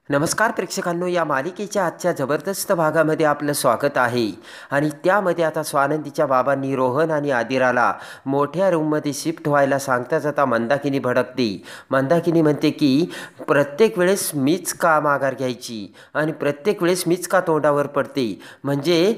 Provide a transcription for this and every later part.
नमस्कार प्रेक्षकांनो, या मालिकेच्या आजच्या जबरदस्त भागामध्ये आपलं स्वागत आहे. आणि त्यामध्ये आता स्वानंदीच्या बाबांनी रोहन आणि आदिराला मोठ्या रूममध्ये शिफ्ट व्हायला सांगताच आता मंदाकिनी भडकते. मंदाकिनी म्हणते की प्रत्येक वेळेस मीच का माघार घ्यायची आणि प्रत्येक वेळेस मीच का तोंडावर पडते, म्हणजे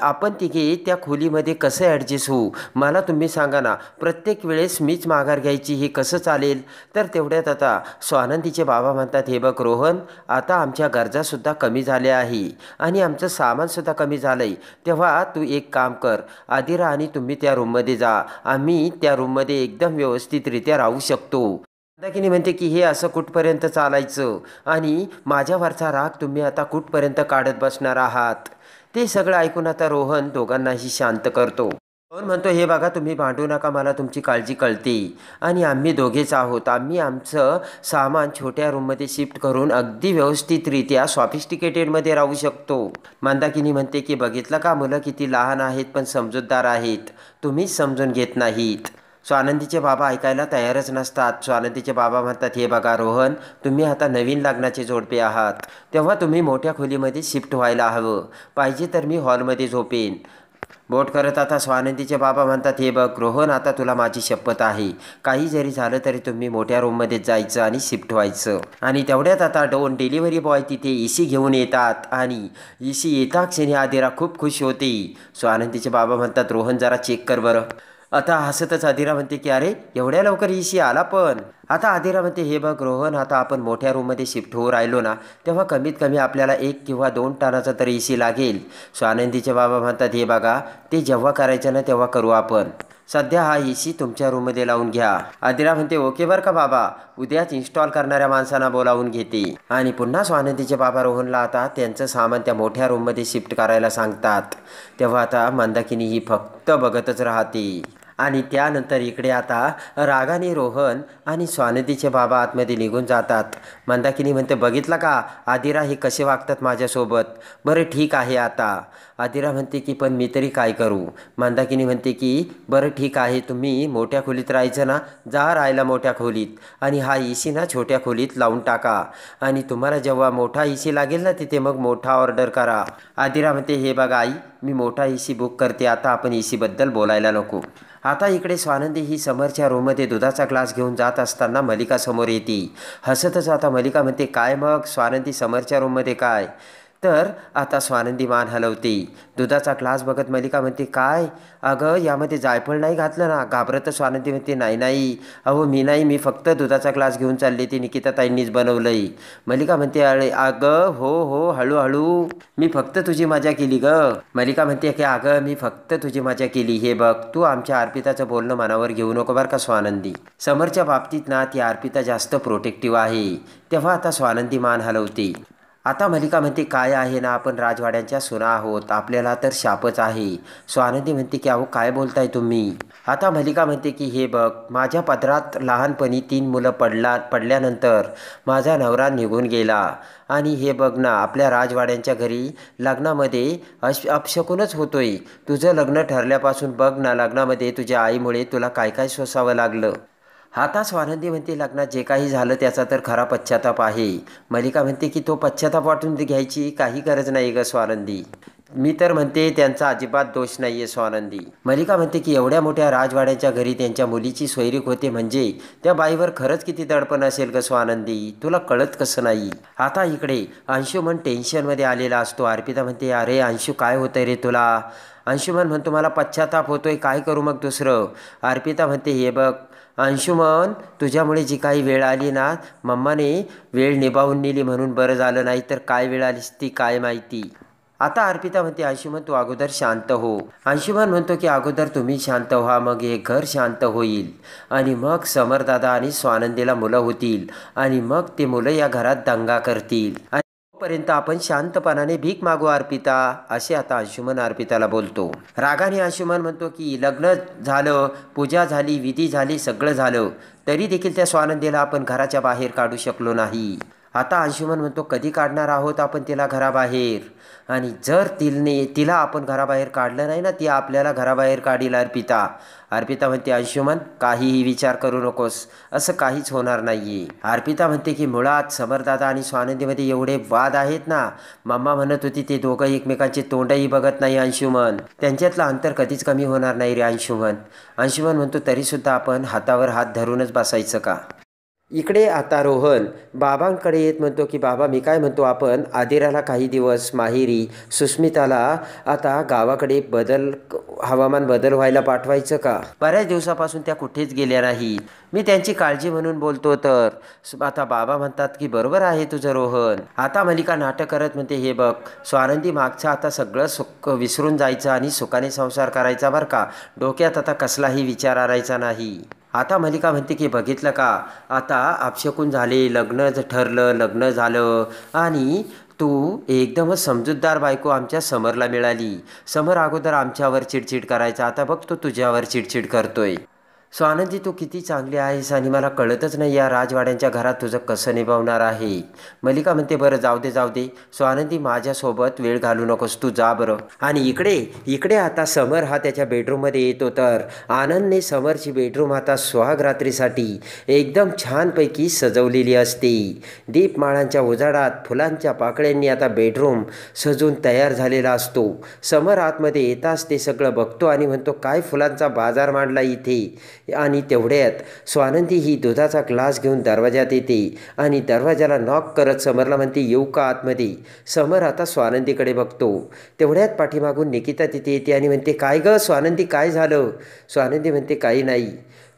आपण तिघे त्या खोलीमध्ये कसं ॲडजस्ट होऊ, मला तुम्ही सांगा ना. प्रत्येक वेळेस मीच माघार घ्यायची, हे कसं चालेल? तर तेवढ्यात आता स्वानंदीचे बाबा म्हणतात, हे बघ रोहन, आता आमच्या गरजासुद्धा कमी झाल्या आहे आणि आमचं सामानसुद्धा कमी झालं आहे. तेव्हा तू एक काम कर, आदिरा आणि तुम्ही त्या रूममध्ये जा, आम्ही त्या रूममध्ये एकदम व्यवस्थितरित्या राहू शकतो. मंदाकिनी म्हणते की हे असं कुठपर्यंत चालायचं आणि माझ्यावरचा राग तुम्ही आता कुठपर्यंत काढत बसणार आहात? ते सगळं ऐकून आता रोहन दोघांनाही शांत करतो. रोहन म्हणतो, हे बघा तुम्ही भांडू नका, मला तुमची काळजी कळते आणि आम्ही दोघेच आहोत. आम्ही आमचं सामान छोट्या रूममध्ये शिफ्ट करून अगदी व्यवस्थितरित्या सॉफिस्टिकेटेडमध्ये राहू शकतो. मंदाकिनी म्हणते की बघितलं का, मुलं किती लहान आहेत पण समजूतदार आहेत, तुम्हीच समजून घेत नाहीत. स्वानंदीचे बाबा ऐकायला तयारच नसतात. स्वानंदीचे बाबा म्हणतात, हे बघा रोहन, तुम्ही आता नवीन लग्नाचे जोडपे आहात, तेव्हा तुम्ही मोठ्या खोलीमध्ये शिफ्ट व्हायला हवं. पाहिजे तर मी हॉलमध्ये झोपेन. बोट करत आता स्वानंदीचे बाबा म्हणतात, हे बघ रोहन, आता तुला माझी शपथ आहे, काही जरी झालं तरी तुम्ही मोठ्या रूममध्ये जायचं आणि शिफ्ट व्हायचं. आणि तेवढ्यात आता दोन डिलिव्हरी बॉय तिथे एसी घेऊन येतात आणि एसी येता क्षणी आदिरा खूप खुश होती. स्वानंदीचे बाबा म्हणतात, रोहन जरा चेक कर बरं. आता हसतच आदिरा म्हणते की अरे एवढ्या लवकर एसी आला पण. आता आदिरा म्हणते, हे बघ रोहन, आता आपण मोठ्या रूममध्ये शिफ्ट होऊ राहिलो ना, तेव्हा कमीत कमी आपल्याला 1 किंवा 2 टनाचा तरी एसी लागेल. स्वानंदीचे बाबा म्हणतात, हे बघा, ते जेव्हा करायचं ना तेव्हा करू आपण, सध्या हा एसी तुमच्या रूममध्ये लावून घ्या. आदिरा म्हणते, ओके बरं का बाबा, उद्याच इन्स्टॉल करणाऱ्या माणसांना बोलावून घेते. आणि पुन्हा स्वानंदीचे बाबा रोहनला आता त्यांचं सामान त्या मोठ्या रूममध्ये शिफ्ट करायला सांगतात. तेव्हा आता मंदाकिनी ही फक्त बघतच राहते. आणि त्यानंतर इकडे आता रागाने रोहन आणि स्वानंदीचे बाबा आतमध्ये निघून जातात. मंदाकिनी म्हणते, बघितलं का आदिरा, हे कसे वागतात माझ्यासोबत. बरं ठीक आहे आता. आदिरा म्हणते की पण मी तरी काय करू. मंदाकिनी म्हणते की बरं ठीक आहे, तुम्ही मोठ्या खोलीत राहायचं ना, जा राहायला मोठ्या खोलीत आणि हा एसी ना छोट्या खोलीत लावून टाका आणि तुम्हाला जेव्हा मोठा एसी लागेल ना तिथे मग मोठा ऑर्डर करा. आदिरा म्हणते, हे बघा आई, मी मोठा एसी बुक करते, आता आपण एसीबद्दल बोलायला नको. आता इकडे स्वानंदी ही समोरच्या रूममध्ये दुधाचा ग्लास घेऊन जात असताना मलिका समोर येते. हसतच आता मलिका म्हणते, काय मग स्वानंदी, समोरच्या रूममध्ये काय? तर आता स्वानंदी मान हलवते. दुधाचा ग्लास बघत मलिका म्हणते, काय अगं, यामध्ये जायफळ नाही घातलं ना? घाबरत स्वानंदी म्हणते, नाही नाही अहो, मी फक्त दुधाचा ग्लास घेऊन चालले, ते निकिताताईंनीच बनवलंय. मलिका म्हणते, अरे अगं हो हो, हळूहळू, मी फक्त तुझी मजा केली ग. मलिका म्हणते की अगं, मी फक्त तुझी मजा केली. हे बघ, तू आमच्या अर्पिताचं बोलणं मनावर घेऊ नको बरं का स्वानंदी. समोरच्या बाबतीत ना ती अर्पिता जास्त प्रोटेक्टिव्ह आहे. तेव्हा आता स्वानंदी मान हलवते. आता मलिका म्हणते, काय आहे ना, आपण राजवाड्यांच्या सुना आहोत, आपल्याला तर शापच आहे. स्वानंदी म्हणते की अहो, काय बोलताय तुम्ही. आता मलिका म्हणते की हे बघ, माझ्या पदरात लहानपणी 3 मुलं पडल्यानंतर माझा नवरा निघून गेला आणि हे बघ ना, आपल्या राजवाड्यांच्या घरी लग्नामध्ये अपशकुनच होतोय. तुझं लग्न ठरल्यापासून बघ ना, लग्नामध्ये तुझ्या आईमुळे तुला काय काय सोसावं लागलं. आता स्वानंदी म्हणते, लग्नात जे काही झालं त्याचा तर खरा पश्चाताप आहे. मलिका म्हणते की तो पश्चाताप वाटून घ्यायची काही गरज नाही ग स्वानंदी, मी तर म्हणते त्यांचा अजिबात दोष नाही आहे स्वानंदी. मलिका म्हणते की एवढ्या मोठ्या राजवाड्याच्या घरी त्यांच्या मुलीची सोयरीक होते, म्हणजे त्या बाईवर खरंच किती दडपण असेल ग स्वानंदी, तुला कळत कसं नाही. आता इकडे अंशुमन टेन्शनमध्ये आलेला असतो. अर्पिता म्हणते, अरे अंशू, काय होतंय रे तुला? अंशुमन म्हणतो, मला पश्चाताप होतोय, काय करू मग दुसरं. अर्पिता म्हणते, हे बघ अंशुमन, तुझ्यामुळे जी काही वेळ आली ना, मम्माने वेळ निभावून नेली म्हणून बरं झालं, नाही तर काय वेळ आलीस ती काय माहिती. आता अर्पिता म्हणते, अंशुमन तू अगोदर शांत हो. अंशुमन म्हणतो की अगोदर तुम्ही शांत व्हा, मग हे घर शांत होईल आणि मग समरदादा आणि स्वानंदीला मुलं होतील आणि मग ते मुलं या घरात दंगा करतील आणि तोपर्यंत आपण शांतपणाने भीक मागू अर्पिता, असे आता अंशुमन अर्पिताला बोलतो. रागाने अंशुमन म्हणतो की लग्न झालं, पूजा झाली, विधी झाली, सगळं झालं, तरी देखील त्या स्वानंदीला आपण घराच्या बाहेर काढू शकलो नाही. आता अंशुमन म्हणतो कधी काढणार आहोत आपण तिला घराबाहेर, आणि जर तिला आपण घराबाहेर काढलं नाही ना, ती आपल्याला घराबाहेर काढील अर्पिता. अर्पिता म्हणते अंशुमन काहीही विचार करू नकोस, असं काहीच होणार नाही आहे. अर्पिता म्हणते की मुळात समरदादा आणि स्वानंदीमध्ये एवढे वाद आहेत ना, मम्मा म्हणत होती ते दोघं एकमेकांचे तोंडही बघत नाही अंशुमन, त्यांच्यातलं अंतर कधीच कमी होणार नाही रे अंशुमन. अंशुमन म्हणतो तरीसुद्धा आपण हातावर हात धरूनच बसायचं का. इकडे आता रोहन बाबांकडे येत म्हणतो की बाबा मी काय म्हणतो, आपण आदिराला काही दिवस माहेरी, सुस्मिताला आता गावाकडे हवामान बदल व्हायला पाठवायचं का. बऱ्याच दिवसापासून त्या कुठेच गेल्या नाहीत, मी त्यांची काळजी म्हणून बोलतो. तर आता बाबा म्हणतात की बरोबर आहे तुझं रोहन. आता मल्लिका नाटक करत म्हणते हे बघ स्वानंदी, मागचं आता सगळं सुख विसरून जायचं आणि सुखाने संसार करायचा बरं का, डोक्यात आता कसलाही विचार आणायचा नाही. आता मल्लिका म्हणते की बघितलं का, आता अपशकून झाले, लग्न ठरलं, लग्न झालं, आणि तू एकदमच समजूतदार बायको आमच्या समरला मिळाली. समर अगोदर आमच्यावर चिडचिड करायचा, आता बघ तो तुझ्यावर चिडचिड करतोय. स्वानंदी तू किती चांगली आहेस आणि मला कळतच नाही या राजवाड्यांच्या घरात तुझं कसं निभावणार आहे. मल्लिका म्हणते बरं जाऊ दे स्वानंदी, माझ्यासोबत वेळ घालू नकोस, तू जा बरं. आणि इकडे आता समर हा त्याच्या बेडरूममध्ये येतो. तर आनंदने समरची बेडरूम आता सुहागरात्रीसाठी एकदम छानपैकी सजवलेली असते. दीपमाळांच्या उजाडात फुलांच्या पाकळ्यांनी आता बेडरूम सजून तयार झालेला असतो. समर आतमध्ये येताच ते सगळं बघतो आणि म्हणतो काय फुलांचा बाजार मांडला इथे. आणि तेवढ्यात स्वानंदी ही दुधाचा ग्लास घेऊन दरवाजात येते आणि दरवाजाला नॉक करत समरला म्हणते येऊ का आतमध्ये. समर आता स्वानंदीकडे बघतो. तेवढ्यात पाठीमागून निकिता तिथे येते आणि म्हणते काय गं स्वानंदी काय झालं. स्वानंदी म्हणते काही नाही.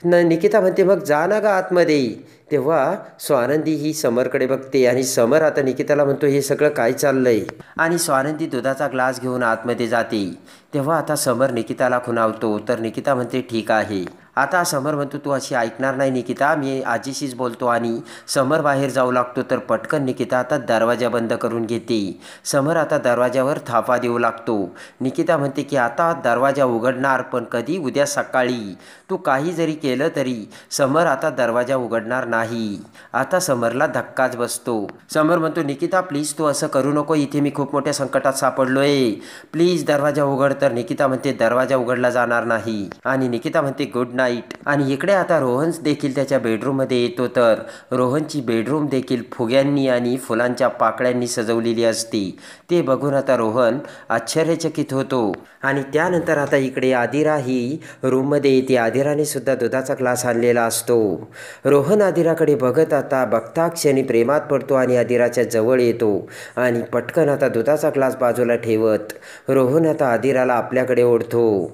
निकिता म्हणते मग जा ना गा आतमध्ये. तेव्हा स्वानंदी ही समरकडे बघते आणि समर आता निकिताला म्हणतो हे सगळं काय चाललंय. आणि स्वानंदी दुधाचा ग्लास घेऊन आतमध्ये जाते. तेव्हा आता समर निकिताला खुणावतो. तर निकिता म्हणते ठीक आहे. आता समर म्हणतो तू अशी ऐकणार नाही निकिता, मी आजीशीच बोलतो. आणि समर बाहेर जाऊ लागतो. तर पटकन निकिता आता दरवाजा बंद करून घेते. समर आता दरवाजावर थापा देऊ लागतो. निकिता म्हणते की आता दरवाजा उघडणार, पण कधी, उद्या सकाळी. तू काही जरी केलं तरी समर आता दरवाजा उघडणार नाही. आता समरला धक्काच बसतो. समर म्हणतो निकिता प्लीज तू असं करू नको, इथे मी खूप मोठ्या संकटात सापडलोय, प्लीज दरवाजा उघड. तर निकिता म्हणते दरवाजा उघडला जाणार नाही. आणि निकिता म्हणते गुड नाईट. आणि इकडे आता रोहन देखील त्याच्या बेडरूममध्ये येतो. तर रोहनची बेडरूम देखील फुग्यांनी आणि फुलांच्या पाकळ्यांनी सजवलेली असते. ते बघून आता रोहन आश्चर्यचकित होतो. आणि त्यानंतर आता इकडे आदिरा ही रूममध्ये येते. आदिराने सुद्धा दुधाचा ग्लास आणलेला असतो. रोहन आदिराकडे बघत आता बघता क्षणी प्रेमात पडतो आणि आदिराच्या जवळ येतो. आणि पटकन आता दुधाचा ग्लास बाजूला ठेवत रोहन आता आदिराला आपल्याकडे ओढतो.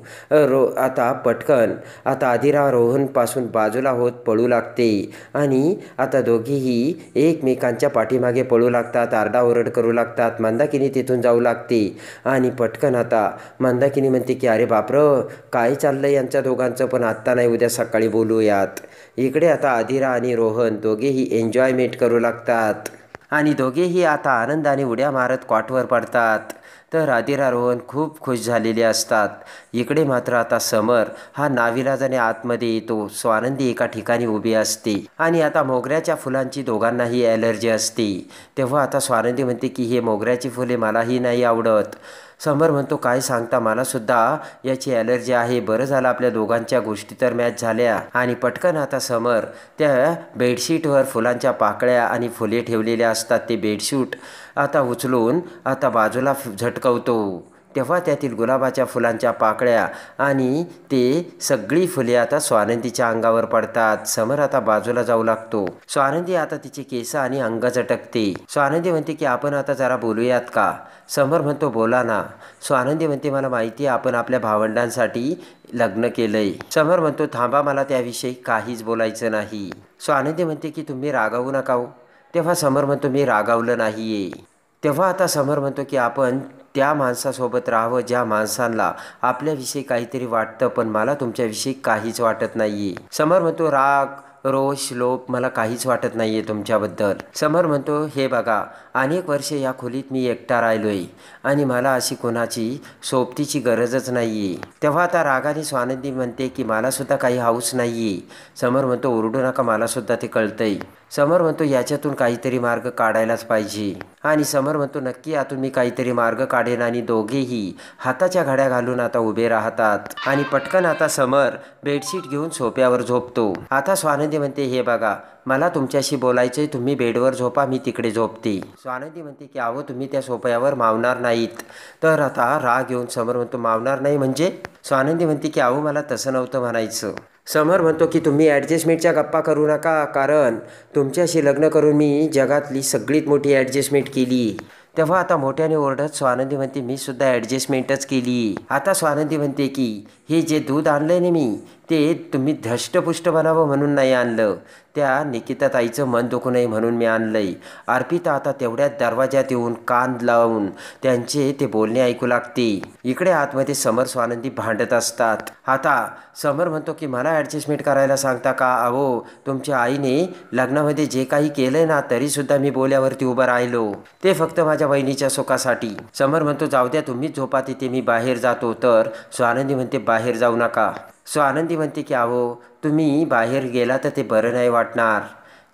आता पटकन आता आदिरा रोहनपासून बाजूला होत पळू लागते. आणि आता दोघीही एकमेकांच्या पाठीमागे पळू लागतात, आरडाओरड करू लागतात. मंदाकिनी तिथून जाऊ लागते. आणि पटकन आता मंदाकिनी म्हणते की अरे बापरं काय चाललंय यांच्या दोघांचं, पण आत्ता नाही उद्या सकाळी बोलूयात. इकडे आता आदिरा आणि रोहन दोघेही एन्जॉयमेंट करू लागतात. आणि दोघेही आता आनंदाने उड्या मारत कॉटवर पडतात. तर आदिरा रोहन खूप खुश झालेले असतात. इकडे मात्र आता समर हा नाविलाजाने आतमध्ये येतो. स्वानंदी एका ठिकाणी उभी असते आणि आता मोगऱ्याच्या फुलांची दोघांनाही ॲलर्जी असते. तेव्हा आता स्वानंदी म्हणते की हे मोगऱ्याची फुले मलाही नाही आवडत. समर म्हणतो काय सांगता, मला सुद्धा याची ॲलर्जी आहे. बरं झालं आपल्या दोघांच्या गोष्टी तर मॅच झाल्या. आणि पटकन आता समर त्या बेडशीटवर फुलांच्या पाकळ्या आणि फुले ठेवलेल्या असतात. ते बेडशीट आता उचलून आता बाजूला झटकवतो. तेव्हा त्यातील गुलाबाच्या फुलांच्या पाकळ्या आणि ते सगळी फुले आता स्वानंदीच्या अंगावर पडतात. समर आता बाजूला जाऊ लागतो. स्वानंदी आता तिचे केस आणि अंग झटकते. स्वानंदी म्हणते की आपण आता जरा बोलूयात का. समर म्हणतो बोला ना. स्वानंदी म्हणते मला माहिती आहे आपण आपल्या भावंडांसाठी लग्न केलंय. समर म्हणतो थांबा, मला त्याविषयी काहीच बोलायचं नाही. स्वानंदी म्हणते की तुम्ही रागावू नका हो. तेव्हा समर म्हणतो मी रागावलं नाही आहे. तेव्हा आता समर म्हणतो की आपण त्या माणसासोबत राहावं ज्या माणसांना आपल्याविषयी काहीतरी वाटतं, पण मला तुमच्याविषयी काहीच वाटत नाही आहे. समर म्हणतो राग, रोष, लोभ मला काहीच वाटत नाही आहे तुमच्याबद्दल. समर म्हणतो हे बघा अनेक वर्षे या खोलीत मी एकटा राहिलोय आणि मला अशी कोणाची सोबतीची गरजच नाही आहे. तेव्हा आता रागाने स्वानंदी म्हणते की मला सुद्धा काही हौस नाही आहे. समर म्हणतो ओरडू नका, मला सुद्धा ते कळतंय. समर म्हणतो याच्यातून काहीतरी मार्ग काढायलाच पाहिजे आणि समर म्हणतो नक्की यातून मी काहीतरी मार्ग काढेन आणि दोघेही हाताच्या घड्या घालून आता उभे राहतात आणि पटकन आता समर बेडशीट घेऊन सोफ्यावर झोपतो. आता स्वानंदी म्हणते हे बघा मला तुमच्याशी बोलायचंय, तुम्ही बेडवर झोपा मी तिकडे झोपते. स्वानंदी म्हणते की अहो तुम्ही त्या सोफ्यावर मावणार नाहीत. तर आता राग येऊन समर म्हणतो मावणार नाही म्हणजे? स्वानंदी म्हणते की अहो मला तसं नव्हतं म्हणायचं. समर म्हणतो की तुम्ही ॲडजस्टमेंटच्या गप्पा करू नका, कारण तुमच्याशी लग्न करून मी जगातली सगळीत मोठी ॲडजस्टमेंट केली. तेव्हा आता मोठ्याने ओरडत स्वानंदी म्हणते मी सुद्धा ॲडजस्टमेंटच केली. आता स्वानंदी म्हणते की हे जे दूध आणलंय ना मी ते तुम्ही धष्टपुष्ट बनावं म्हणून नाही आणलं, त्या निकिता ताईचं मन दुखू नये म्हणून मी आणलंय. अर्पिता आता तेवढ्यात दरवाज्यात येऊन कान लावून त्यांचे ते बोलणे ऐकू लागते. इकडे आतमध्ये समर स्वानंदी भांडत असतात. आता समर म्हणतो की मला ॲडजस्टमेंट करायला सांगता का? अहो तुमच्या आईने लग्नामध्ये जे काही केलंय ना तरीसुद्धा मी बोल्यावरती उभं राहिलो, ते फक्त माझ्या बहिणीच्या सुखासाठी. समर म्हणतो जाऊ द्या तुम्हीच झोपा तिथे, मी बाहेर जातो. तर स्वानंदी म्हणते बाहेर जाऊ नका. स्वानंदी म्हणते की अहो तुम्ही बाहेर गेला तर ते बरं नाही वाटणार.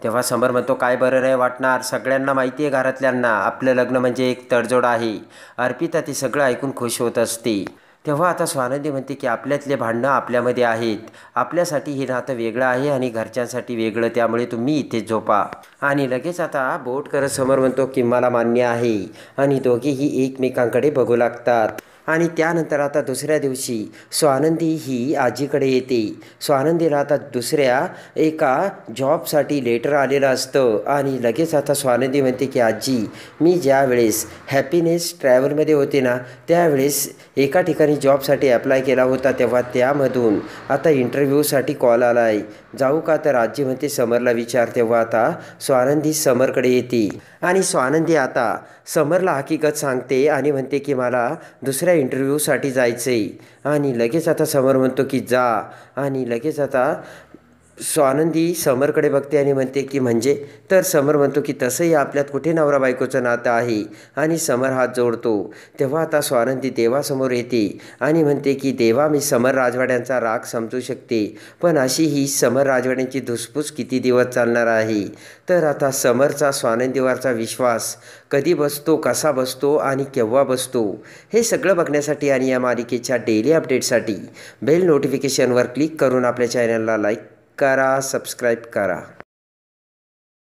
तेव्हा समर म्हणतो काय बरं नाही वाटणार? सगळ्यांना माहिती आहे घरातल्यांना आपलं लग्न म्हणजे एक तडजोड आहे. अर्पिता ते सगळं ऐकून खुश होत असते. तेव्हा आता स्वानंदी म्हणते की आपल्यातले भांडणं आपल्यामध्ये आहेत, आपल्यासाठी हे नातं वेगळं आहे आणि घरच्यांसाठी वेगळं, त्यामुळे तुम्ही इथेच झोपा. आणि लगेच आता बोट करत समर म्हणतो की मला मान्य आहे आणि दोघेही एकमेकांकडे बघू लागतात. आणि त्यानंतर आता दुसऱ्या दिवशी स्वानंदी ही आजीकडे येते. स्वानंदीला आता दुसऱ्या एका जॉबसाठी लेटर आलेलं असतं आणि लगेच आता स्वानंदी म्हणते की आजी मी ज्या वेळेस हॅपीनेस ट्रॅव्हलमध्ये होते ना त्यावेळेस एका ठिकाणी जॉबसाठी अप्लाय केला होता, तेव्हा त्यामधून आता इंटरव्ह्यूसाठी कॉल आला आहे, जाऊ का? तर आजी म्हणते समरला विचार. तेव्हा आता स्वानंदी समरकडे येते आणि स्वानंदी आता समरला हकीकत सांगते आणि म्हणते की मला दुसऱ्या इंटरव्ह्यूसाठी जायचं आहे. आणि लगेच आता समर म्हणतो की जा. आणि लगेच आता स्वानंदी समरकडे बघते आणि म्हणते की म्हणजे? तर समर म्हणतो की तसंही आपल्यात कुठे नवरा बायकोचं नातं आहे आणि समर हात जोडतो. तेव्हा आता स्वानंदी देवासमोर येते आणि म्हणते की देवा मी समर राजवाड्यांचा राग समजू शकते, पण अशी ही समर राजवाड्यांची धुसफूस किती दिवस चालणार आहे? तर आता समरचा स्वानंदीवरचा विश्वास कधी बसतो, कसा बसतो आणि केव्हा बसतो हे सगळं बघण्यासाठी आणि या मालिकेच्या डेली अपडेटसाठी बेल नोटिफिकेशनवर क्लिक करून आपल्या चॅनलला लाईक करा, सबस्क्राईब करा.